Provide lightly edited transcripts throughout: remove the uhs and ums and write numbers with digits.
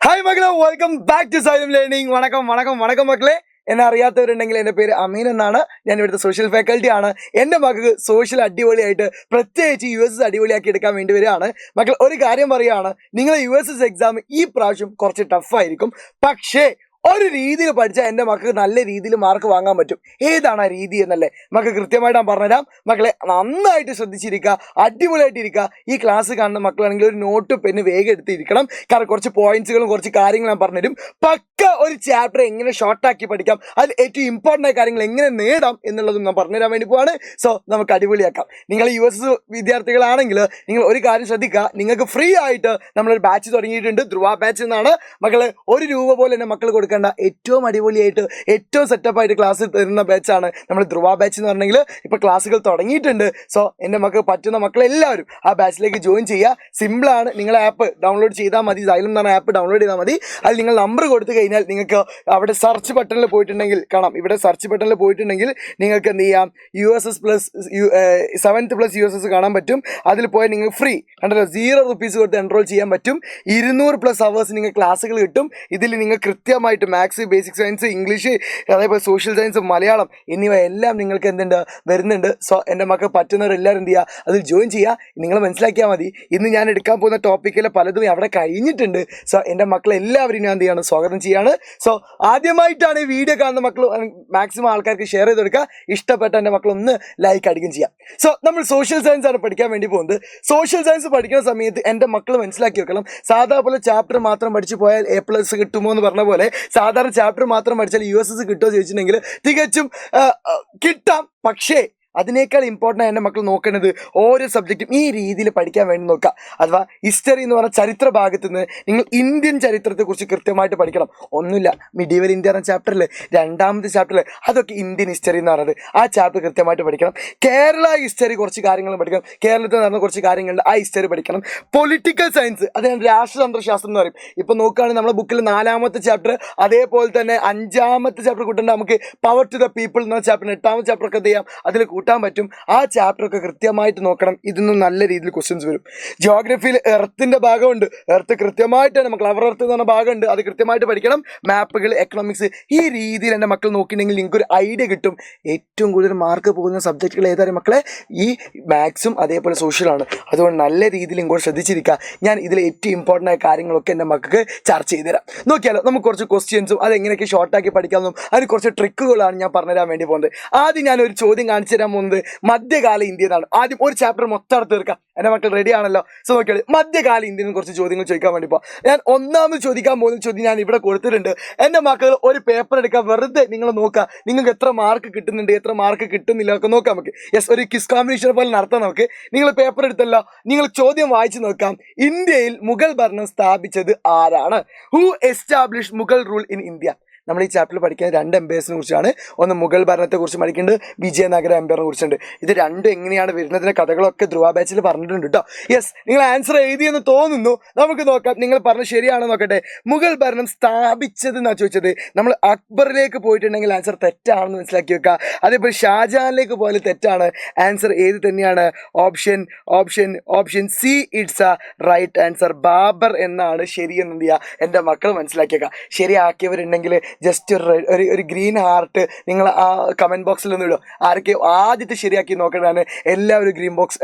Hi മക്കളെ, welcome back to Xylem learning. വണക്കം വണക്കം വണക്കം മക്കളെ. എന്നെ അറിയാത്തവരുണ്ടെങ്കിൽ എൻ്റെ പേര് അമീൻ എന്നാണ്. ഞാൻ ഇവിടുത്തെ സോഷ്യൽ ഫാക്കൽറ്റി ആണ്. എൻ്റെ മക്കൾക്ക് സോഷ്യൽ അടിപൊളിയായിട്ട് പ്രത്യേകിച്ച് US അടിപൊളിയാക്കി എടുക്കാൻ വേണ്ടി വരികയാണ്. മക്കൾ ഒരു കാര്യം പറയുകയാണ്, നിങ്ങളെ US എക്സാം ഈ പ്രാവശ്യം കുറച്ച് ടഫായിരിക്കും. പക്ഷേ ഒരു രീതിയിൽ പഠിച്ചാൽ എൻ്റെ മക്കൾക്ക് നല്ല രീതിയിൽ മാർക്ക് വാങ്ങാൻ പറ്റും. ഏതാണ് ആ രീതി എന്നല്ലേ മക്കൾ കൃത്യമായിട്ട് ഞാൻ പറഞ്ഞുതരാം. മക്കളെ നന്നായിട്ട് ശ്രദ്ധിച്ചിരിക്കുക, അടിപൊളിയായിട്ടിരിക്കുക. ഈ ക്ലാസ് കാണുന്ന മക്കളാണെങ്കിൽ ഒരു നോട്ട് പെന്ന് വേഗം എടുത്തിരിക്കണം. കാരണം കുറച്ച് പോയിന്റ്സുകളും കുറച്ച് കാര്യങ്ങളും ഞാൻ പറഞ്ഞുതരും. പക്ക ഒരു ചാപ്റ്റർ എങ്ങനെ ഷോർട്ടാക്കി പഠിക്കാം, അതിൽ ഏറ്റവും ഇമ്പോർട്ടൻ്റ് ആയ കാര്യങ്ങൾ എങ്ങനെ നേടാം എന്നുള്ളതും ഞാൻ പറഞ്ഞുതരാൻ വേണ്ടി പോവാണ്. സോ നമുക്ക് അടിപൊളിയാക്കാം. നിങ്ങൾ US വിദ്യാർത്ഥികളാണെങ്കിൽ നിങ്ങൾ ഒരു കാര്യം ശ്രദ്ധിക്കുക, നിങ്ങൾക്ക് ഫ്രീ ആയിട്ട് നമ്മളൊരു ബാച്ച് തുടങ്ങിയിട്ടുണ്ട്. ധ്രുവ ബാച്ച് എന്നാണ്. മക്കള് ₹1 പോലെ തന്നെ മക്കൾ കൊടുക്കേണ്ട ഏറ്റവും അടിപൊളിയായിട്ട് ഏറ്റവും സെറ്റപ്പായിട്ട് ക്ലാസ് തരുന്ന ബാച്ചാണ് നമ്മൾ ധ്രുവ ബാച്ച് എന്ന് പറഞ്ഞെങ്കിൽ. ഇപ്പോൾ ക്ലാസ്സുകൾ തുടങ്ങിയിട്ടുണ്ട്. സോ എൻ്റെ മക്കൾ പറ്റുന്ന മക്കളെല്ലാവരും ആ ബാച്ചിലേക്ക് ജോയിൻ ചെയ്യുക. സിമ്പിളാണ്. നിങ്ങൾ ആപ്പ് ഡൗൺലോഡ് ചെയ്താൽ മതി. സൈലം എന്ന് പറഞ്ഞ ആപ്പ് ഡൗൺലോഡ് ചെയ്താൽ മതി. അതിൽ നിങ്ങൾ നമ്പർ കൊടുത്തു കഴിഞ്ഞാൽ നിങ്ങൾക്ക് അവിടെ സെർച്ച് ബട്ടണിൽ പോയിട്ടുണ്ടെങ്കിൽ കാണാം. ഇവിടെ സെർച്ച് ബട്ടണിൽ പോയിട്ടുണ്ടെങ്കിൽ നിങ്ങൾക്ക് എന്ത് ചെയ്യാം, USS plus 7th plus USS കാണാൻ പറ്റും. അതിൽ പോയാൽ നിങ്ങൾ ഫ്രീ കണ്ടല്ലോ, ₹0 കൊടുത്ത് എൻറോൾ ചെയ്യാൻ പറ്റും. 200+ അവേഴ്സ് നിങ്ങൾ ക്ലാസ്സുകൾ കിട്ടും. ഇതിൽ നിങ്ങൾ കൃത്യമായിട്ട് മാത്സ്, ബേസിക് സയൻസ്, ഇംഗ്ലീഷ്, അതേപോലെ സോഷ്യൽ സയൻസ്, മലയാളം എന്നിവ എല്ലാം നിങ്ങൾക്ക് എന്തുണ്ട് വരുന്നുണ്ട്. സോ എൻ്റെ മക്കൾ പറ്റുന്നവരെല്ലാവരും എന്ത് ചെയ്യുക, അതിൽ ജോയിൻ ചെയ്യുക. നിങ്ങൾ മനസ്സിലാക്കിയാൽ മതി, ഇന്ന് ഞാൻ എടുക്കാൻ പോകുന്ന ടോപ്പിക്കിൽ പലതും അവിടെ കഴിഞ്ഞിട്ടുണ്ട്. സോ എൻ്റെ മക്കളെല്ലാവരും ഞാൻ എന്ത് ചെയ്യാണ്, സ്വാഗതം ചെയ്യാണ്. സോ ആദ്യമായിട്ടാണ് ഈ വീഡിയോ കാണുന്ന മക്കൾ മാക്സിമം ആൾക്കാർക്ക് ഷെയർ ചെയ്ത് കൊടുക്കുക. ഇഷ്ടപ്പെട്ട എൻ്റെ മക്കളൊന്ന് ലൈക്ക് അടിക്കും ചെയ്യാം. സോ നമ്മൾ സോഷ്യൽ സയൻസ് ആണ് പഠിക്കാൻ വേണ്ടി പോകുന്നത്. സോഷ്യൽ സയൻസ് പഠിക്കുന്ന സമയത്ത് എൻ്റെ മക്കൾ മനസ്സിലാക്കി വെക്കണം, സാധാ പോലെ ചാപ്റ്റർ മാത്രം പഠിച്ചു പോയാൽ A+ കിട്ടുമോ എന്ന് പറഞ്ഞ പോലെ സാധാരണ ചാപ്റ്റർ മാത്രം പഠിച്ചാൽ USS കിട്ടുമോ ചോദിച്ചിട്ടുണ്ടെങ്കിൽ തികച്ചും കിട്ടാം. പക്ഷേ അതിനേക്കാൾ ഇമ്പോർട്ടൻ്റ് എൻ്റെ മക്കൾ നോക്കേണ്ടത് ഓരോ സബ്ജക്റ്റും ഈ രീതിയിൽ പഠിക്കാൻ വേണ്ടി നോക്കുക. അഥവാ ഹിസ്റ്ററി എന്ന് പറഞ്ഞ ചരിത്ര ഭാഗത്ത് നിന്ന് നിങ്ങൾ ഇന്ത്യൻ ചരിത്രത്തെക്കുറിച്ച് കൃത്യമായിട്ട് പഠിക്കണം. ഒന്നുമില്ല, മിഡീവൽ ഇന്ത്യ എന്ന ചാപ്റ്ററിൽ 2ാമത്തെ ചാപ്റ്ററിൽ അതൊക്കെ ഇന്ത്യൻ ഹിസ്റ്ററി എന്ന് പറയുന്നത്, ആ ചാപ്റ്റർ കൃത്യമായിട്ട് പഠിക്കണം. കേരള ഹിസ്റ്ററി കുറച്ച് കാര്യങ്ങളും പഠിക്കണം. കേരളത്തിൽ നടന്ന കുറച്ച് കാര്യങ്ങളുണ്ട്, ആ ഹിസ്റ്ററി പഠിക്കണം. പൊളിറ്റിക്കൽ സയൻസ്, അതായത് രാഷ്ട്രതന്ത്രശാസ്ത്രം എന്ന് പറയും. ഇപ്പോൾ നോക്കുകയാണെങ്കിൽ നമ്മുടെ ബുക്കിൽ 4ാമത്തെ ചാപ്റ്റർ, അതേപോലെ തന്നെ 5ാമത്തെ ചാപ്റ്റർ കൂട്ടേണ്ട നമുക്ക് പവർ ടു ദ പീപ്പിൾ എന്ന ചാപ്റ്റർ, 8ാമത്തെ ചാപ്റ്റർ ഒക്കെ എന്ത് ചെയ്യാം, അതിൽ കൂട്ടാൻ പറ്റും. ആ ചാപ്റ്റർ ഒക്കെ കൃത്യമായിട്ട് നോക്കണം. ഇതൊന്നും നല്ല രീതിയിൽ ക്വസ്റ്റ്യൻസ് വരും. ജിയോഗ്രഫിയിൽ എർത്തിന്റെ ഭാഗമുണ്ട്, എർത്ത് കൃത്യമായിട്ട് നമുക്ക് ഫ്ലവർ എർത്ത് എന്ന് പറഞ്ഞ ഭാഗമുണ്ട്, അത് കൃത്യമായിട്ട് പഠിക്കണം. മാപ്പുകൾ, എക്കണോമിക്സ്, ഈ രീതിയിൽ എൻ്റെ മക്കൾ നോക്കിയിട്ടുണ്ടെങ്കിൽ നിങ്ങൾക്കൊരു ഐഡിയ കിട്ടും. ഏറ്റവും കൂടുതൽ മാർക്ക് പോകുന്ന സബ്ജക്റ്റുകൾ ഏതായാലും മക്കളെ ഈ മാത്സും അതേപോലെ സോഷ്യലാണ്. അതുകൊണ്ട് നല്ല രീതിയിൽ ഇങ്ങോട്ട് ശ്രദ്ധിച്ചിരിക്കുക. ഞാൻ ഇതിൽ ഏറ്റവും ഇമ്പോർട്ടൻ്റ് ആയ കാര്യങ്ങളൊക്കെ എൻ്റെ മക്കൾക്ക് ചർച്ച ചെയ്തു തരാം. നോക്കിയാലോ, നമുക്ക് കുറച്ച് ക്വസ്റ്റ്യൻസും അതെങ്ങനെയൊക്കെ ഷോർട്ടാക്കി പഠിക്കാമെന്നും അതിന് കുറച്ച് ട്രിക്കുകളാണ് ഞാൻ പറഞ്ഞുതരാൻ വേണ്ടി പോകുന്നത്. ആദ്യം ഞാനൊരു ചോദ്യം കാണിച്ചു തരാൻ പോകുന്നത് മധ്യകാല ഇന്ത്യ എന്നാണ്. ആദ്യം ഒരു ചാപ്റ്റർ മൊത്തം എടുത്ത് തീർക്കാം. എൻ്റെ മക്കൾ റെഡി ആണല്ലോ? സോ നോക്കിയാൽ മധ്യകാല ഇന്ത്യയിൽ നിന്ന് കുറച്ച് ചോദ്യങ്ങൾ ചോദിക്കാൻ വേണ്ടി പോകാം. ഞാൻ ഒന്നാമത് ചോദിക്കാൻ പോകുന്ന ചോദ്യം ഞാൻ ഇവിടെ കൊടുത്തിട്ടുണ്ട്. എൻ്റെ മക്കൾ ഒരു പേപ്പർ എടുക്കുക, വെറുതെ നിങ്ങൾ നോക്കുക, നിങ്ങൾക്ക് എത്ര മാർക്ക് കിട്ടുന്നുണ്ട്, എത്ര മാർക്ക് കിട്ടുന്നില്ല ഒക്കെ നോക്കാം നമുക്ക്. യെസ്, ഒരു ക്വിസ് കോമ്പറ്റീഷൻ പോലെ നടത്താം നമുക്ക്. നിങ്ങൾ പേപ്പർ എടുത്തല്ലോ, നിങ്ങൾ ചോദ്യം വായിച്ചു നോക്കാം. ഇന്ത്യയിൽ മുഗൾ ഭരണം സ്ഥാപിച്ചത് ആരാണ്? Who establish Mughal rule in India? നമ്മൾ ഈ ചാപ്റ്ററിൽ പഠിക്കുന്നത് 2 എംപയേഴ്സിനെ കുറിച്ചാണ്. ഒന്ന് മുഗൾ ഭരണത്തെക്കുറിച്ച് പഠിക്കുന്നുണ്ട്, വിജയനഗര എംപയറിനെ കുറിച്ചുണ്ട്. ഇത് രണ്ടും എങ്ങനെയാണ് വരുന്നതിൻ്റെ കഥകളൊക്കെ ധ്രുവ ബാച്ചിൽ പറഞ്ഞിട്ടുണ്ട് കേട്ടോ. യെസ്, നിങ്ങൾ ആൻസർ എഴുതിയെന്ന് തോന്നുന്നു. നമുക്ക് നോക്കാം നിങ്ങൾ പറഞ്ഞത് ശരിയാണോ നോക്കട്ടെ. മുഗൾ ഭരണം സ്ഥാപിച്ചത് എന്നാണ് ചോദിച്ചത്. നമ്മൾ അക്ബറിലേക്ക് പോയിട്ടുണ്ടെങ്കിൽ ആൻസർ തെറ്റാണെന്ന് മനസ്സിലാക്കി വെക്കുക. അതേപോലെ ഷാജഹാനിലേക്ക് പോയാൽ തെറ്റാണ്. ആൻസർ ഏത് തന്നെയാണ്? Option C, it's a right answer. Babur എന്നാണ് ശരിയെന്ന് എന്ത് ചെയ്യുക, എൻ്റെ മക്കൾ മനസ്സിലാക്കിയേക്കുക. ശരിയാക്കിയവരുണ്ടെങ്കിൽ ജസ്റ്റ് ഒരു ഗ്രീൻ ഹാർട്ട് നിങ്ങൾ ആ കമൻറ്റ് ബോക്സിൽ ഒന്ന് ഇടും. ആരൊക്കെ ആദ്യത്തെ ശരിയാക്കി നോക്കേണ്ടതാണ് എല്ലാവരും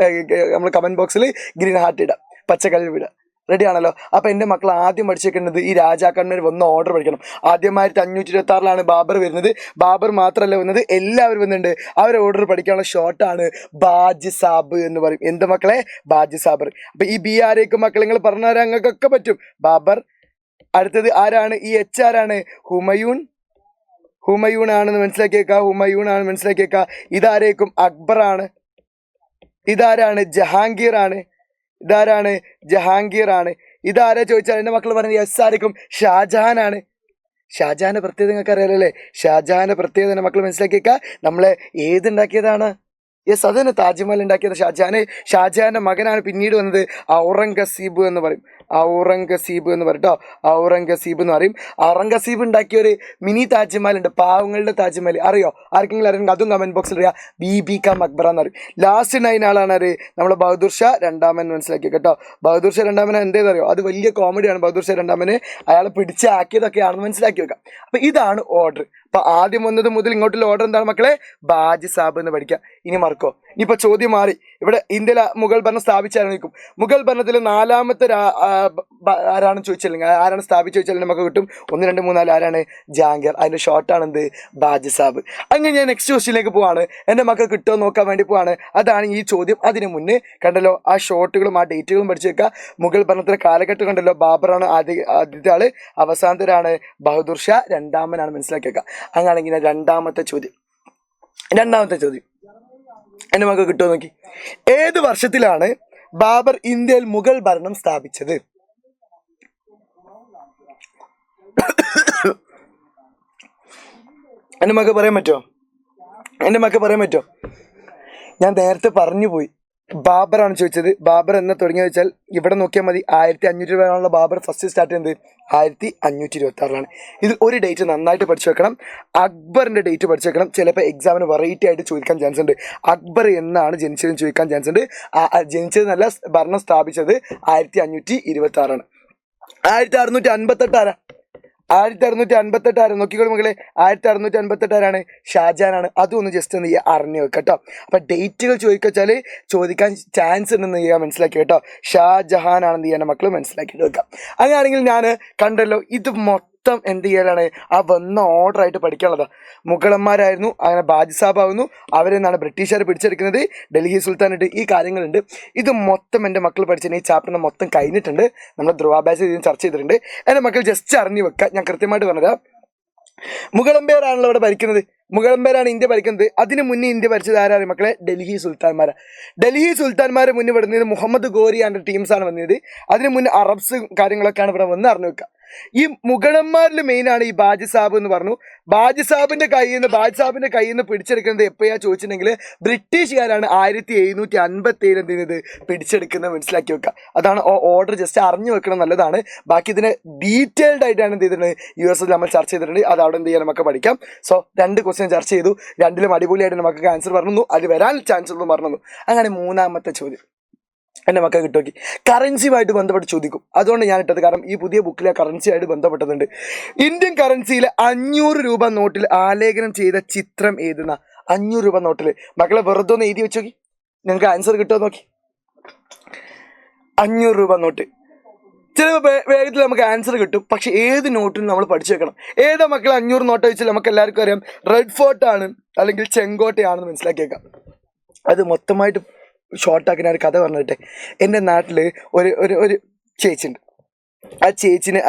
നമ്മൾ കമൻറ്റ് ബോക്സിൽ ഗ്രീൻ ഹാർട്ട് ഇടാം, പച്ചക്കല്ലിൽ വിടുക. റെഡി ആണല്ലോ? അപ്പോൾ എൻ്റെ മക്കൾ ആദ്യം പഠിച്ചേക്കുന്നത് ഈ രാജാക്കന്മാർ വന്ന ഓർഡർ പഠിക്കണം. ആദ്യം 1526 ബാബർ വരുന്നത്. ബാബർ മാത്രമല്ല വന്നത്, എല്ലാവരും വന്നിട്ടുണ്ട്. അവരുടെ ഓർഡർ പഠിക്കാനുള്ള ഷോർട്ടാണ് ബാജ് സാബ് എന്ന് പറയും. എന്ത് മക്കളെ? ബാജ് സാബർ. അപ്പോൾ ഈ ബി ആരേക്കും മക്കൾ നിങ്ങൾ പറഞ്ഞു തരാൻ ഞങ്ങൾക്കൊക്കെ പറ്റും. ബാബർ. അടുത്തത് ആരാണ്? ഈ H ആരാണ്? ഹുമയൂൺ ആണെന്ന് മനസ്സിലാക്കിയേക്കുക. ഹുമയൂൺ ആണ് മനസ്സിലാക്കിയേക്കുക. ഇതാരേക്കും? അക്ബറാണ്. ഇതാരാണ്? ജഹാംഗീർ ആണ്. ഇതാരാ ചോദിച്ചാൽ എൻ്റെ മക്കൾ പറഞ്ഞത് യെസ് ആരേക്കും? ഷാജഹാനാണ്. ഷാജഹാൻ്റെ പ്രത്യേകത നിങ്ങൾക്ക് അറിയാലോ അല്ലേ? ഷാജഹാൻ്റെ പ്രത്യേകത എൻ്റെ മക്കൾ മനസ്സിലാക്കിയേക്കുക. നമ്മളെ ഏതുണ്ടാക്കിയതാണ്? യെസ്, അത് തന്നെ താജ്മഹൽ ഉണ്ടാക്കിയത് ഷാജഹാന്റെ മകനാണ് പിന്നീട് വന്നത് ഔറംഗസീബ് എന്ന് പറയും. ഔറംഗസീബ് എന്ന് പറയും കേട്ടോ, ഔറംഗസീബ് എന്ന് പറയും. ഔറംഗസീബ് ഉണ്ടാക്കിയ ഒരു മിനി താജ്മഹൽ ഉണ്ട്, പാവങ്ങളുടെ താജ്മഹൽ. അറിയോ? ആർക്കെങ്കിലും അറിയാമെങ്കിൽ അതും കമന്റ് ബോക്സിൽ അറിയാം. ബീബി ക മക്ബറ എന്ന് പറയും. ലാസ്റ്റ് 9 ആളാണ് ആര്? നമ്മുടെ ബഹദൂർ ഷാ രണ്ടാമൻ. മനസ്സിലാക്കി കേട്ടോ. ബഹദൂർ ഷാ രണ്ടാമൻ എന്തേന്നറിയോ? അത് വലിയ കോമഡിയാണ്. ബഹദൂർ ഷാ രണ്ടാമന് അയാളെ പിടിച്ചാക്കിയതൊക്കെയാണെന്ന് മനസ്സിലാക്കി വെക്കാം. അപ്പൊ ഇതാണ് ഓർഡർ. അപ്പൊ ആദ്യം വന്നത് മുതൽ ഇങ്ങോട്ടുള്ള ഓർഡർ എന്താണ് മക്കളെ? ബാജി സാബ് എന്ന് പഠിക്കാം. ഇനി മറക്കോ? ഇനിയിപ്പോ ചോദ്യം മാറി. ഇവിടെ ഇന്ത്യയിൽ മുഗൾ ഭരണം സ്ഥാപിച്ചായിരിക്കും. മുഗൾ ഭരണത്തിൽ 4ാമത്തെ ആരാണ് ചോദിച്ചില്ലെങ്കിൽ, ആരാണ് സ്ഥാപിച്ചു ചോദിച്ചാൽ നമുക്ക് കിട്ടും 1, 2, 3, 4 ആരാണ്? ജഹാംഗീർ. അതിന്റെ ഷോർട്ടാണ് എന്ത്? ബാജി സാബ്. അങ്ങനെ ഞാൻ നെക്സ്റ്റ് ക്വസ്റ്റ്യനിലേക്ക് പോവാണ്. എന്റെ മക്കൾ കിട്ടുമോ നോക്കാൻ വേണ്ടി പോവാണ്. അതാണ് ഈ ചോദ്യം. അതിന് മുന്നേ കണ്ടല്ലോ ആ ഷോർട്ടുകളും ആ ഡേറ്റുകളും പഠിച്ചു വെക്കുക. മുഗൾ ഭരണത്തിലെ കാലഘട്ടം കണ്ടല്ലോ. ബാബറാണ് ആദ്യത്തെ ആള്, അവസാനത്തിലാണ് ബഹദൂർ ഷാ രണ്ടാമനാണ്. മനസ്സിലാക്കി വെക്കുക. അങ്ങനെയാണെങ്കിൽ രണ്ടാമത്തെ ചോദ്യം എന്റെ മക്കൾ കിട്ടുമോ നോക്കി. ഏത് വർഷത്തിലാണ് ബാബർ ഇന്ത്യയിൽ മുഗൾ ഭരണം സ്ഥാപിച്ചത്? എന്റെ മക്കൾ പറയാൻ പറ്റുമോ? ഞാൻ നേരത്തെ പറഞ്ഞു പോയി. ബാബറാണ് ചോദിച്ചത്. ബാബർ എന്ന് തുടങ്ങിയത് വെച്ചാൽ ഇവിടെ നോക്കിയാൽ മതി. 1500 രൂപയാണുള്ള ബാബർ ഫസ്റ്റ് സ്റ്റാർട്ട് ചെയ്യുന്നത് 1526 ഇതിൽ ഒരു ഡേറ്റ് നന്നായിട്ട് പഠിച്ചു വെക്കണം. അക്ബറിന്റെ ഡേറ്റ് പഠിച്ചു വെക്കണം. ചിലപ്പോൾ എക്സാമിന് വെറൈറ്റി ആയിട്ട് ചോദിക്കാൻ ചാൻസ് ഉണ്ട്. അക്ബർ എന്നാണ് ജനിച്ചതെന്ന് ചോദിക്കാൻ ചാൻസ് ഉണ്ട്. ജനിച്ചത് നല്ല ഭരണം സ്ഥാപിച്ചത് 1526. 1658 1658 നോക്കിക്കോളൂ മകളെ. 1658 ഷാജഹാനാണ്. അതും ഒന്ന് ജസ്റ്റ് ഒന്ന് അറിഞ്ഞു വെക്കാം കേട്ടോ. അപ്പൊ ഡേറ്റുകൾ ചോദിക്കാൻ ചാൻസ് ഉണ്ടെന്ന് ചെയ്യാൻ മനസ്സിലാക്കി കേട്ടോ. ഷാജഹാൻ ആണെന്ന് ചെയ്യാൻ മക്കൾ മനസ്സിലാക്കിയിട്ട് വെക്കാം. അങ്ങനെയാണെങ്കിൽ ഞാൻ കണ്ടല്ലോ, ഇത് മൊത്തം എന്ത് ചെയ്യാനാണ്? ആ വന്ന ഓർഡർ ആയിട്ട് പഠിക്കാനുള്ളതാ. മുഗളന്മാരായിരുന്നു, അങ്ങനെ ബാജി സാബ് ആവുന്നു. അവരെന്നാണ് ബ്രിട്ടീഷുകാർ പിടിച്ചെടുക്കുന്നത്. ഡൽഹി സുൽത്താനായിട്ട് ഈ കാര്യങ്ങളുണ്ട്. ഇത് മൊത്തം എൻ്റെ മക്കൾ പഠിച്ചതിന് ഈ ചാപ്റ്ററിന് മൊത്തം കഴിഞ്ഞിട്ടുണ്ട്. നമ്മൾ ധ്രുവാഭാസ ഇതിന് ചർച്ച ചെയ്തിട്ടുണ്ട്. എൻ്റെ മക്കൾ ജസ്റ്റ് അറിഞ്ഞു വെക്കാം. ഞാൻ കൃത്യമായിട്ട് പറഞ്ഞുതരാം. മുഗളമ്പേരാണല്ലോ ഇവിടെ ഭരിക്കുന്നത്. മുഗളമ്പേരാണ് ഇന്ത്യ ഭരിക്കുന്നത്. അതിന് മുന്നേ ഇന്ത്യ ഭരിച്ചത് ആരാണ് മക്കളെ? ഡൽഹി സുൽത്താൻമാരെ മുന്നേ വിടുന്നത് മുഹമ്മദ് ഗോരി ആൻഡ് ടീംസാണ് വന്നത്. അതിന് മുന്നേ അറബ്സ് കാര്യങ്ങളൊക്കെയാണ് ഇവിടെ വന്ന് അറിഞ്ഞു വെക്കുക. ഈ മുഗളന്മാരിൽ മെയിനാണ് ഈ ബാജി സാബ് എന്ന് പറഞ്ഞു. ബാജി സാബിന്റെ കയ്യിൽ നിന്ന് പിടിച്ചെടുക്കുന്നത് എപ്പോഴാ ചോദിച്ചിട്ടുണ്ടെങ്കിൽ ബ്രിട്ടീഷുകാരാണ് 1757 എന്ത് ചെയ്യുന്നത് പിടിച്ചെടുക്കുന്നത്. മനസ്സിലാക്കി വെക്കുക. അതാണ് ഓർഡർ. ജസ്റ്റ് അറിഞ്ഞു വെക്കണം, നല്ലതാണ്. ബാക്കി ഇതിനെ ഡീറ്റെയിൽഡ് ആയിട്ടാണ് എന്ത് ചെയ്തിട്ടുണ്ട് US നമ്മൾ ചർച്ച ചെയ്തിട്ടുണ്ട്. അത് അവിടെ എന്ത് ചെയ്യാൻ നമുക്ക് പഠിക്കാം. സോ 2 ക്വസ്റ്റ്യൻ ചർച്ച ചെയ്തു. 2ലും അടിപൊളിയായിട്ട് നമുക്ക് ആൻസർ പറഞ്ഞു. അത് വരാൻ ചാൻസ് ഉള്ളൂ പറഞ്ഞു. അങ്ങനെ 3ാമത്തെ ചോദ്യം എൻ്റെ മക്കൾ കിട്ടുമോക്കി. കറൻസിയുമായിട്ട് ബന്ധപ്പെട്ട് ചോദിക്കും. അതുകൊണ്ട് ഞാൻ ഇട്ടത്, കാരണം ഈ പുതിയ ബുക്കിലെ കറൻസിയായിട്ട് ബന്ധപ്പെട്ടതുണ്ട്. ഇന്ത്യൻ കറൻസിയിലെ 500 രൂപ നോട്ടിൽ ആലേഖനം ചെയ്ത ചിത്രം ഏതെന്ന? 500 രൂപ നോട്ടിൽ മക്കളെ വെറുതെ ഒന്ന് എഴുതി വെച്ചോക്കി, നിങ്ങൾക്ക് ആൻസർ കിട്ടുമോ നോക്കി. 500 രൂപ നോട്ട് ചിലപ്പോൾ വേഗത്തിൽ നമുക്ക് ആൻസർ കിട്ടും. പക്ഷെ ഏത് നോട്ടിൽ നമ്മൾ പഠിച്ചു വെക്കണം. ഏതാ മക്കളെ 500 നോട്ട് വെച്ചാൽ നമുക്ക് എല്ലാവർക്കും അറിയാം റെഡ് ഫോർട്ടാണ് അല്ലെങ്കിൽ ചെങ്കോട്ടയാണെന്ന് മനസ്സിലാക്കിയേക്കാം. അത് മൊത്തമായിട്ട് ഷോർട്ടാക്കി ഞാൻ ഒരു കഥ പറഞ്ഞിട്ടെ. എൻ്റെ നാട്ടിൽ ഒരു ചേച്ചിയുണ്ട്. ആ ചേച്ചിനെ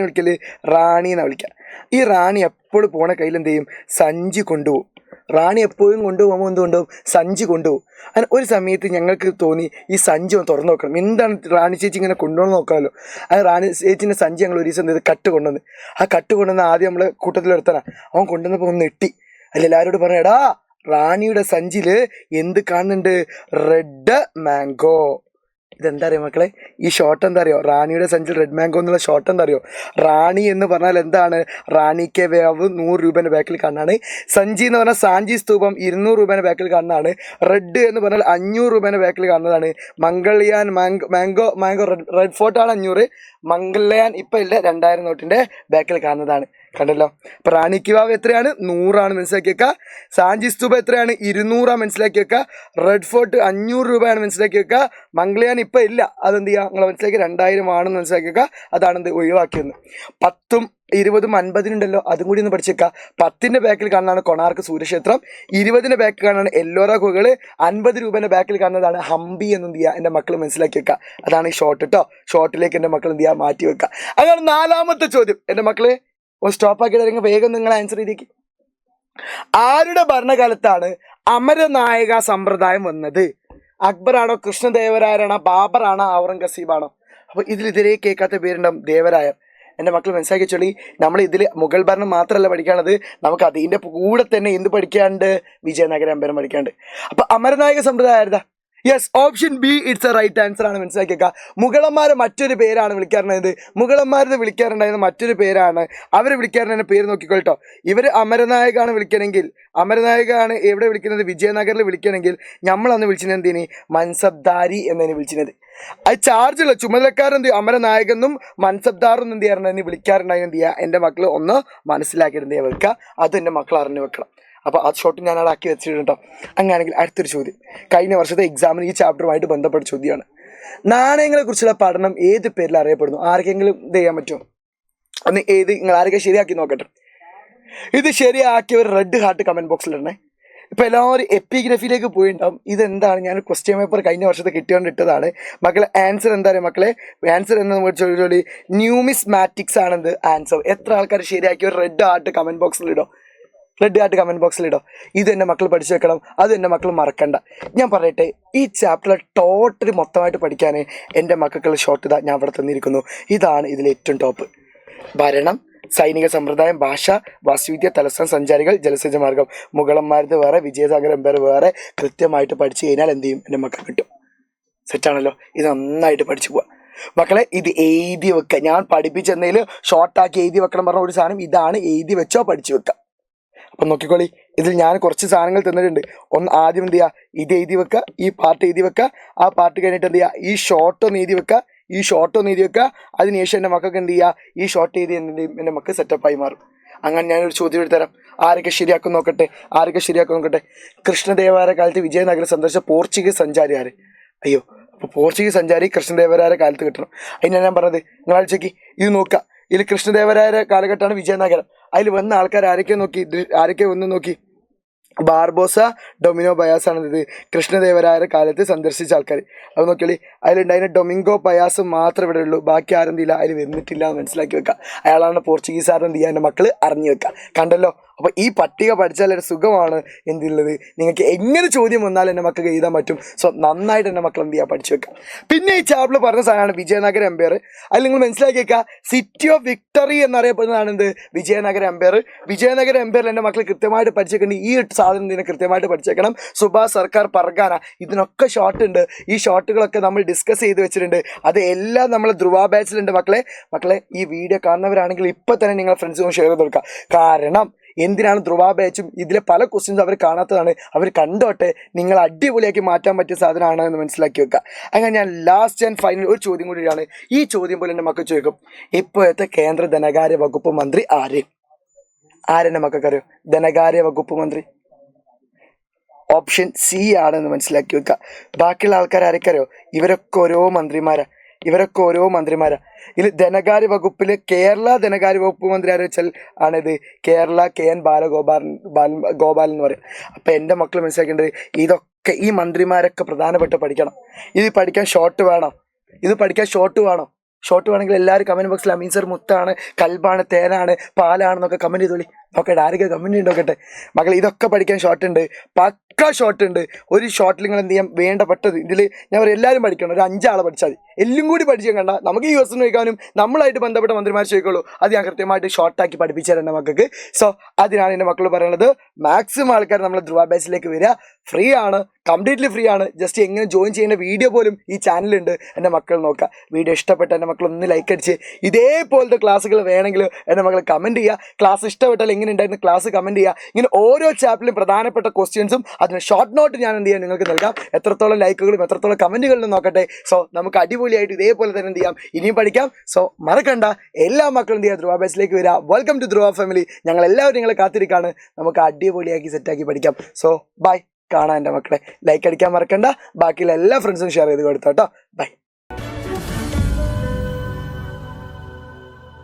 വിളിക്കല് റാണി എന്നാണ് വിളിക്കുക. ഈ റാണി എപ്പോഴും പോണ കയ്യിൽ എന്ത് ചെയ്യും? സഞ്ചി കൊണ്ടുപോകും. റാണി എപ്പോഴും കൊണ്ടുപോകുമ്പോൾ എന്തുകൊണ്ടുപോകും? സഞ്ചി കൊണ്ടുപോകും. അങ്ങനെ ഒരു സമയത്ത് ഞങ്ങൾക്ക് തോന്നി ഈ സഞ്ചി ഒന്ന് തുറന്നു നോക്കണം. എന്താണ് റാണി ചേച്ചി ഇങ്ങനെ കൊണ്ടുപോകണം നോക്കാമല്ലോ. ആ റാണി ചേച്ചിൻ്റെ സഞ്ചി ഞങ്ങൾ ഒരു ദിവസം എന്ത് ചെയ്ത് കട്ട് കൊണ്ടുവന്ന്. ആ കട്ട് കൊണ്ടുവന്ന് ആദ്യം നമ്മളെ കൂട്ടത്തിലെടുത്താനാ. അവൻ കൊണ്ടുവന്നപ്പോൾ ഒന്ന് നെട്ടി. അല്ല എല്ലാവരോടും പറഞ്ഞു, എടാ റാണിയുടെ സഞ്ചിയില് എന്ത് കാണുന്നുണ്ട്? Red mango. ഇതെന്താ അറിയോ മക്കളെ? ഈ ഷോർട്ട് എന്താ അറിയോ? റാണിയുടെ സഞ്ചിയിൽ റെഡ് മാംഗോ എന്നുള്ള ഷോർട്ട് എന്താ അറിയോ? റാണി എന്ന് പറഞ്ഞാൽ എന്താണ്? റാണി കെ വേവ് 100 രൂപേൻ്റെ ബാക്കിൽ കാണുന്നതാണ്. സഞ്ചി എന്ന് പറഞ്ഞാൽ സാഞ്ചി സ്തൂപം 200 രൂപേൻ്റെ ബാക്കിൽ കാണുന്നതാണ്. റെഡ് എന്ന് പറഞ്ഞാൽ 500 രൂപേൻ്റെ ബാക്കിൽ കാണുന്നതാണ്. മംഗൾയാൻ മാംഗോ റെഡ് ഫോർട്ടാണ് 500. മംഗൾയാൻ ഇപ്പം ഇല്ല, 2000 നോട്ടിൻ്റെ ബാക്കിൽ കാണുന്നതാണ്. കണ്ടല്ലോ. അപ്പൊ റാണി കി വാവ് എത്രയാണ്? 100 മനസ്സിലാക്കി വെക്കുക. സാഞ്ചി സ്തൂപ എത്രയാണ്? 200 മനസ്സിലാക്കി വെക്കുക. റെഡ് ഫോർട്ട് 500 രൂപയാണ് മനസ്സിലാക്കി വെക്കുക. മംഗളയാൻ ഇപ്പം ഇല്ല, അതെന്ത് ചെയ്യുക നിങ്ങൾ മനസ്സിലാക്കി 2000 ആണെന്ന് മനസ്സിലാക്കി വെക്കുക. അതാണ് എന്ത് ഒഴിവാക്കിയെന്ന്. 10ഉം 20ഉം 50 ഉണ്ടല്ലോ, അതും കൂടി ഒന്ന് പഠിച്ചേക്കുക. 10ന്റെ ബാക്കിൽ കാണുന്നതാണ് കൊണാർക്ക് സൂര്യക്ഷേത്രം. 20ന്റെ ബാക്കിൽ കാണുന്നതാണ് എല്ലോറ ഗുഹകൾ. 50 രൂപേൻ്റെ ബാക്കിൽ കാണുന്നതാണ് ഹംപി എന്ന് എന്ത് ചെയ്യുക എൻ്റെ മക്കൾ മനസ്സിലാക്കി വെക്കുക. അതാണ് ഈ ഷോർട്ട് കേട്ടോ. ഷോർട്ടിലേക്ക് എൻ്റെ മക്കൾ എന്ത് ചെയ്യുക മാറ്റി വെക്കുക. അങ്ങനെ 4ാമത്തെ ചോദ്യം എൻ്റെ മക്കളെ ഒന്ന് സ്റ്റോപ്പ് ആക്കിയിട്ട് വേഗം നിങ്ങൾ ആൻസർ ചെയ്തേക്ക്. ആരുടെ ഭരണകാലത്താണ് അമരനായക സമ്പ്രദായം വന്നത്? അക്ബറാണോ, കൃഷ്ണദേവരായരാണോ, ബാബറാണോ, ഔറംഗസീബാണോ? അപ്പോൾ ഇതിൽ കേൾക്കാത്ത പേരുണ്ടാവും ദേവരായർ. എൻ്റെ മക്കൾ മനസ്സിലാക്കി വെച്ചോളി. നമ്മൾ ഇതിൽ മുഗൾ ഭരണം മാത്രമല്ല പഠിക്കാനുള്ളത്, നമുക്ക് അതിൻ്റെ കൂടെ തന്നെ എന്ത് പഠിക്കാണ്ട്, വിജയനഗര അമ്പരം പഠിക്കാണ്ട്. അപ്പം അമരനായക സമ്പ്രദായം ആയിരുന്നാ? Yes, option B it's a right answer ആണ്. മനസ്സിലാക്കിയേക്കുക. മുഗളന്മാരെ മറ്റൊരു പേരാണ് വിളിക്കാറുണ്ടായത്. മുഗളന്മാരെ വിളിക്കാറുണ്ടായിരുന്ന മറ്റൊരു പേരാണ്. അവരെ വിളിക്കാറുണ്ടായിരുന്ന പേര് നോക്കിക്കോട്ടോ. ഇവർ അമരനായകാണ് വിളിക്കണമെങ്കിൽ, അമരനായകാണ് എവിടെ വിളിക്കുന്നത്, വിജയനഗറിൽ വിളിക്കണമെങ്കിൽ നമ്മളന്ന് വിളിച്ചിരുന്നത് എന്തിന്, മൻസബ്ദാരി എന്നതിന് വിളിച്ചിരുന്നത്. അത് ചാർജുള്ള ചുമതലക്കാരെന്ത് അമരനായകെന്നും മൻസബ്ദാറെന്നും എന്ത് ചെയ്യാറുണ്ടായിരുന്നു, വിളിക്കാറുണ്ടായിരുന്നു. എന്ത് ചെയ്യുക, എൻ്റെ മക്കൾ ഒന്ന് മനസ്സിലാക്കിയിട്ട് എന്ത് ചെയ്യുക, വെക്കുക. അത് എൻ്റെ മക്കൾ അറിഞ്ഞു വെക്കണം. അപ്പോൾ ആ ഷോട്ട് ഞാൻ അവിടെ ആക്കി വെച്ചിട്ടുണ്ടോ. അങ്ങനെയാണെങ്കിൽ അടുത്തൊരു ചോദ്യം, കഴിഞ്ഞ വർഷത്തെ എക്സാമിന് ഈ ചാപ്റ്ററുമായിട്ട് ബന്ധപ്പെട്ട ചോദ്യമാണ്. നാണയങ്ങളെ കുറിച്ചുള്ള പഠനം ഏത് പേരിൽ അറിയപ്പെടുന്നു? ആർക്കെങ്കിലും ഇത് ചെയ്യാൻ പറ്റുമോ? ഒന്ന് നിങ്ങൾ ആരൊക്കെ ശരിയാക്കി നോക്കട്ടെ. ഇത് ശരിയാക്കിയവർ റെഡ് ഹാർട്ട് കമൻറ്റ് ബോക്സിലിടണേ. ഇപ്പോൾ എല്ലാവരും എപ്പിഗ്രഫിയിലേക്ക് പോയിട്ടുണ്ടാവും. ഇതെന്താണ്, ഞാൻ ക്വസ്റ്റ്യൻ പേപ്പർ കഴിഞ്ഞ വർഷത്തെ കിട്ടിക്കൊണ്ടിട്ടതാണ് മക്കളെ. ആൻസർ എന്താ പറയുക മക്കളെ? ആൻസർ എന്ന് ചോദിച്ചോളി, ന്യൂമിസ്മാറ്റിക്സ് ആണെന്ത് ആൻസർ. എത്ര ആൾക്കാർ ശരിയാക്കിയവർ റെഡ് ഹാർട്ട് കമൻറ്റ് ബോക്സിലിടോ, റെഡ് ഹാർട്ട് കമൻറ്റ് ബോക്സിലിടോ. ഇത് എൻ്റെ മക്കൾ പഠിച്ചു വെക്കണം, അത് എൻ്റെ മക്കൾ മറക്കണ്ട. ഞാൻ പറയട്ടെ, ഈ ചാപ്റ്റർ ടോട്ടലി മൊത്തമായിട്ട് പഠിക്കാൻ എൻ്റെ മക്കൾക്കുള്ള ഷോർട്ട് ഇതാ ഞാൻ ഇവിടെ തന്നിരിക്കുന്നു. ഇതാണ് ഇതിൽ ഏറ്റവും ടോപ്പ്. ഭരണം, സൈനിക സമ്പ്രദായം, ഭാഷ, വാസ്തുവിദ്യ, തലസ്ഥാന സഞ്ചാരികൾ, ജലസേചന മാർഗം. മുഗളന്മാരത് വേറെ, വിജയസാഗർ എംപയർ വേറെ. കൃത്യമായിട്ട് പഠിച്ചു കഴിഞ്ഞാൽ എന്ത് ചെയ്യും, എൻ്റെ മക്കൾ കിട്ടും. സെറ്റാണല്ലോ. ഇത് നന്നായിട്ട് പഠിച്ചു പോവാം മക്കളെ. ഇത് എഴുതി വെക്കുക. ഞാൻ പഠിപ്പിച്ചെന്നതിൽ ഷോർട്ടാക്കി എഴുതി വെക്കണം പറഞ്ഞ ഒരു സാധനം ഇതാണ്. എഴുതി വെച്ചോ പഠിച്ചു വെക്കാം. അപ്പം നോക്കിക്കോളി, ഇതിൽ ഞാൻ കുറച്ച് സാധനങ്ങൾ തന്നിട്ടുണ്ട്. ഒന്ന് ആദ്യം എന്ത് ചെയ്യുക, ഇത് എഴുതി വെക്കുക, ഈ പാർട്ട് എഴുതി വെക്കുക. ആ പാർട്ട് കഴിഞ്ഞിട്ട് എന്ത് ചെയ്യുക, ഈ ഷോർട്ട് ഒന്ന് എഴുതി വെക്കുക, ഈ ഷോർട്ട് ഒന്ന് എഴുതി വെക്കുക. അതിനുശേഷം എൻ്റെ മക്കൾക്ക് എന്ത് ചെയ്യുക, ഈ ഷോർട്ട് എഴുതി എന്ത് ചെയ്യും, എൻ്റെ മക്കൾ സെറ്റപ്പായി മാറും. അങ്ങനെ ഞാനൊരു ചോദ്യം എടുത്തരാം. ആരൊക്കെ ശരിയാക്കും നോക്കട്ടെ, ആരൊക്കെ ശരിയാക്കും നോക്കട്ടെ. കൃഷ്ണദേവരായ കാലത്ത് വിജയനഗരം സന്ദർശിച്ച പോർച്ചുഗീസ് സഞ്ചാരി ആര്? അയ്യോ, അപ്പോൾ പോർച്ചുഗീസ് സഞ്ചാരി കൃഷ്ണദേവരായ കാലത്ത് കിട്ടണം. അതിനാണ് ഞാൻ പറഞ്ഞത്. നിങ്ങൾ ആഴ്ചക്ക് ഇത് നോക്കുക. ഇതിൽ കൃഷ്ണദേവരായ കാലഘട്ടമാണ് വിജയനഗരം. അതിൽ വന്ന ആൾക്കാർ ആരൊക്കെ വന്ന് നോക്കി. ബാർബോസ, ഡൊമിനോ പയാസ് ആണ് ഇത് കൃഷ്ണദേവരായ കാലത്ത് സന്ദർശിച്ച ആൾക്കാർ. അത് നോക്കിയാൽ അതിലുണ്ടായിരുന്ന ഡൊമിംഗോ പയാസ് മാത്രമേ ഇവിടെ ഉള്ളൂ. ബാക്കി ആരെന്തില്ല അതിൽ വന്നിട്ടില്ല എന്ന് മനസ്സിലാക്കി വെക്കുക. അയാളാണ് പോർച്ചുഗീസുകാരൻ എന്ത് ചെയ്യുക, എൻ്റെ മക്കൾ അറിഞ്ഞു വെക്കുക. കണ്ടല്ലോ. അപ്പോൾ ഈ പട്ടിക പഠിച്ചാൽ ഒരു സുഖമാണ് എന്തുള്ളത്. നിങ്ങൾക്ക് എങ്ങനെ ചോദ്യം വന്നാലും എൻ്റെ മക്കൾക്ക് എഴുതാൻ പറ്റും. സോ നന്നായിട്ട് എൻ്റെ മക്കൾ എന്ത് ചെയ്യുക, പഠിച്ചു വെക്കുക. പിന്നെ ഈ ചാപ്റ്റർ പറഞ്ഞ സാധനമാണ് വിജയനഗര എംപയർ. അതിൽ നിങ്ങൾ മനസ്സിലാക്കി വെക്കുക, സിറ്റി ഓഫ് വിക്ടറി എന്നറിയപ്പെടുന്നതാണ് എന്ത്, വിജയനഗര എംപയർ. വിജയനഗര എംപയറിൽ എൻ്റെ മക്കൾ കൃത്യമായിട്ട് പഠിച്ചേക്കേണ്ട ഈ സാധനം ഇതിനെ കൃത്യമായിട്ട് പഠിച്ചേക്കണം. സുഭാഷ് സർക്കാർ പർഗാന, ഇതിനൊക്കെ ഷോർട്ട് ഉണ്ട്. ഈ ഷോർട്ടുകളൊക്കെ നമ്മൾ ഡിസ്കസ് ചെയ്ത് വെച്ചിട്ടുണ്ട്. അത് എല്ലാം നമ്മൾ ധ്രുവ ബാച്ചിലുണ്ട്. മക്കളെ ഈ വീഡിയോ കാണുന്നവരാണെങ്കിൽ ഇപ്പം തന്നെ നിങ്ങൾ ഫ്രണ്ട്സിനും ഷെയർ ചെയ്ത് കൊടുക്കുക. കാരണം എന്തിനാണ് ധ്രുവ ബാച്ചും ഇതിലെ പല ക്വസ്റ്റ്യൻസ് അവർ കാണാത്തതാണ്. അവർ കണ്ടോട്ടെ, നിങ്ങൾ അടിപൊളിയാക്കി മാറ്റാൻ പറ്റിയ സാധനമാണ് എന്ന് മനസ്സിലാക്കി വെക്കുക. അങ്ങനെ ഞാൻ ലാസ്റ്റ് ആൻഡ് ഫൈനൽ ഒരു ചോദ്യം കൂടിയാണ്. ഈ ചോദ്യം പോലെ എൻ്റെ മക്കൾ ചോദിക്കും, ഇപ്പോഴത്തെ കേന്ദ്ര ധനകാര്യ വകുപ്പ് മന്ത്രി ആരെൻ്റെ മക്കൾക്കറിയോ? ധനകാര്യ വകുപ്പ് മന്ത്രി ഓപ്ഷൻ സി ആണെന്ന് മനസ്സിലാക്കി വെക്കുക. ബാക്കിയുള്ള ആൾക്കാർ ആരൊക്കെയോ, ഇവരൊക്കെ ഓരോ മന്ത്രിമാരാ. ഇതിൽ ധനകാര്യ വകുപ്പിൽ കേരള ധനകാര്യ വകുപ്പ് മന്ത്രി ആര് വെച്ചാൽ ആണിത് കേരള KN ബാലഗോപാൽ എന്ന് പറയും. അപ്പം എൻ്റെ മക്കൾ മനസ്സിലാക്കേണ്ടത് ഇതൊക്കെ ഈ മന്ത്രിമാരൊക്കെ പ്രധാനപ്പെട്ട പഠിക്കണം. ഇത് പഠിക്കാൻ ഷോർട്ട് വേണോ? ഷോർട്ട് വേണമെങ്കിൽ എല്ലാവരും കമൻറ്റ് ബോക്സിൽ അമീൻ സർ മുത്താണ്, കൽബാണ്, തേനാണ്, പാലാണെന്നൊക്കെ കമൻറ്റ് ചെയ്തോളി. നോക്കട്ടെ ആരൊക്കെ കമൻറ്റ് ചെയ്തോക്കട്ടെ. മക്കൾ ഇതൊക്കെ പഠിക്കാൻ ഷോർട്ട് ഉണ്ട്, പക്ക ഷോർട്ട് ഉണ്ട്. ഒരു ഷോർട്ടിൽ നിങ്ങൾ എന്ത് ചെയ്യാം, വേണ്ടപ്പെട്ടത് ഇതിൽ ഞാൻ പറയും എല്ലാവരും പഠിക്കണം. ഒരു 5 ആളെ പഠിച്ചാൽ മതി. എല്ലാം കൂടി പഠിച്ചാൽ കണ്ട നമുക്ക് ഈ ദിവസം ചോദിക്കാനും നമ്മളായിട്ട് ബന്ധപ്പെട്ട മന്ത്രിമാർ ചോദിക്കുള്ളൂ. അത് ഞാൻ കൃത്യമായിട്ട് ഷോർട്ടാക്കി പഠിപ്പിച്ചു തരാം എൻ്റെ മക്കൾക്ക്. സോ അതിനാണ് എൻ്റെ മക്കൾ പറയുന്നത്, മാക്സിമം ആൾക്കാർ നമ്മൾ ധ്രുവ ബാച്ചിലേക്ക് വരിക. ഫ്രീ ആണ്, കംപ്ലീറ്റ്ലി ഫ്രീ ആണ്. ജസ്റ്റ് എങ്ങനെ ജോയിൻ ചെയ്യുന്ന വീഡിയോ പോലും ഈ ചാനലുണ്ട്. എൻ്റെ മക്കൾ നോക്കുക. വീഡിയോ ഇഷ്ടപ്പെട്ട എൻ്റെ മക്കൾ ഒന്ന് ലൈക്ക് അടിച്ച് ഇതേപോലത്തെ ക്ലാസ്സുകൾ വേണമെങ്കിൽ എൻ്റെ മക്കൾ കമൻറ്റ് ചെയ്യുക. ക്ലാസ് ഇഷ്ടപ്പെട്ടാൽ എങ്ങനെ ഉണ്ടായിരുന്ന ക്ലാസ് കമൻറ്റ് ചെയ്യുക. ഇങ്ങനെ ഓരോ ചാപ്റ്ററിലും പ്രധാനപ്പെട്ട ക്വസ്റ്റ്യൻസും അതിന് ഷോർട്ട് നോട്ട് ഞാൻ എന്ത് ചെയ്യാം നിങ്ങൾക്ക് നൽകാം. എത്രത്തോളം ലൈക്കുകളും എത്രത്തോളം കമൻറ്റുകളിലും നോക്കട്ടെ. സോ നമുക്ക് അടിപൊളിയായിട്ട് ഇതേപോലെ തന്നെ എന്ത് ചെയ്യാം, ഇനിയും പഠിക്കാം. സോ മറക്കണ്ട, എല്ലാ മക്കളും എന്ത് ചെയ്യുക, ധ്രുവ ബാച്ചിലേക്ക് വരിക. Welcome to Dhruva family. ഞങ്ങൾ എല്ലാവരും നിങ്ങളെ കാത്തിരിക്കാണ്. നമുക്ക് അടിപൊളിയാക്കി സെറ്റാക്കി പഠിക്കാം. So bye. കാണാൻ എൻ്റെ മക്കളെ ലൈക്ക് അടിക്കാൻ മറക്കണ്ട. ബാക്കിയുള്ള എല്ലാ ഫ്രണ്ട്സും ഷെയർ ചെയ്ത് കൊടുത്തോട്ടോ. ബൈ.